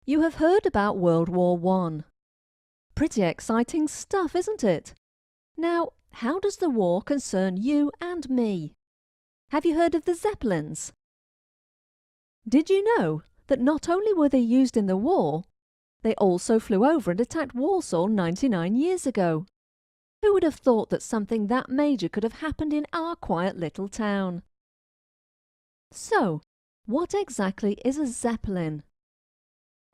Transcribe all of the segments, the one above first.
You have heard about World War I. Pretty exciting stuff, isn't it? Now, how does the war concern you and me? Have you heard of the Zeppelins? Did you know that not only were they used in the war, they also flew over and attacked Warsaw 99 years ago? Who would have thought that something that major could have happened in our quiet little town? So, what exactly is a Zeppelin?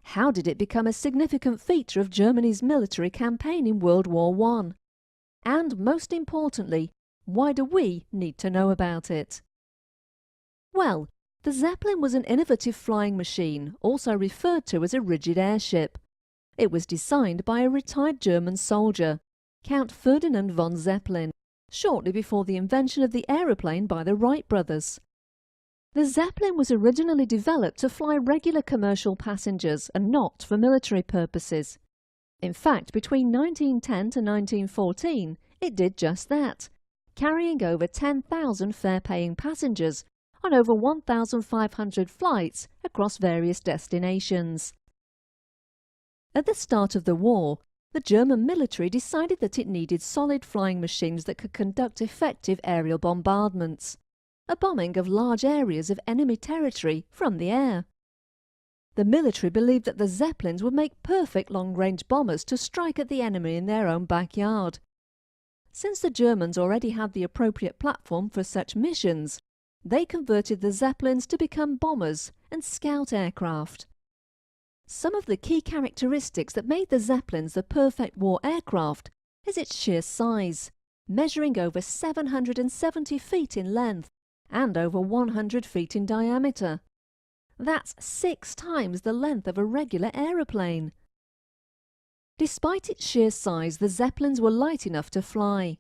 How did it become a significant feature of Germany's military campaign in World War I? And most importantly, why do we need to know about it? Well, the Zeppelin was an innovative flying machine, also referred to as a rigid airship. It was designed by a retired German soldier, Count Ferdinand von Zeppelin, shortly before the invention of the aeroplane by the Wright brothers. The Zeppelin was originally developed to fly regular commercial passengers and not for military purposes. In fact, between 1910 to 1914, it did just that, carrying over 10,000 fare-paying passengers on over 1,500 flights across various destinations. At the start of the war, the German military decided that it needed solid flying machines that could conduct effective aerial bombardments, a bombing of large areas of enemy territory from the air. The military believed that the Zeppelins would make perfect long-range bombers to strike at the enemy in their own backyard. Since the Germans already had the appropriate platform for such missions, they converted the Zeppelins to become bombers and scout aircraft. Some of the key characteristics that made the Zeppelins the perfect war aircraft is its sheer size, measuring over 770 feet in length and over 100 feet in diameter. That's 6 times the length of a regular aeroplane. Despite its sheer size, the Zeppelins were light enough to fly.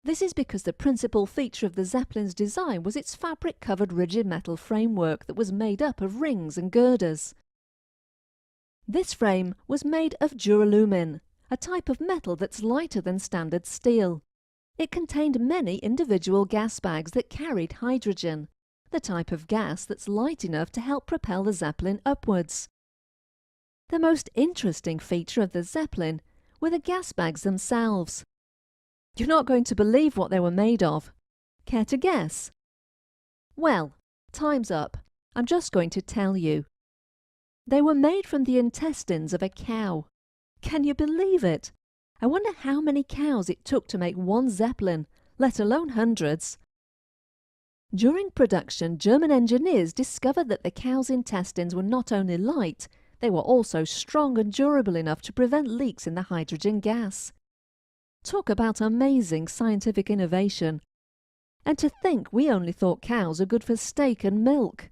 This is because the principal feature of the Zeppelin's design was its fabric-covered rigid metal framework that was made up of rings and girders. This frame was made of duralumin, a type of metal that's lighter than standard steel. It contained many individual gas bags that carried hydrogen, the type of gas that's light enough to help propel the Zeppelin upwards. The most interesting feature of the Zeppelin were the gas bags themselves. You're not going to believe what they were made of. Care to guess? Well, time's up. I'm just going to tell you. They were made from the intestines of a cow. Can you believe it? I wonder how many cows it took to make one Zeppelin, let alone hundreds. During production, German engineers discovered that the cow's intestines were not only light, they were also strong and durable enough to prevent leaks in the hydrogen gas. Talk about amazing scientific innovation. And to think we only thought cows are good for steak and milk.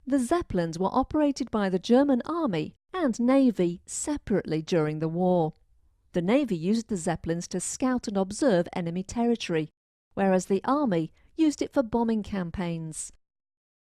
The Zeppelins were operated by the German Army and Navy separately during the war. The Navy used the Zeppelins to scout and observe enemy territory, whereas the Army used it for bombing campaigns.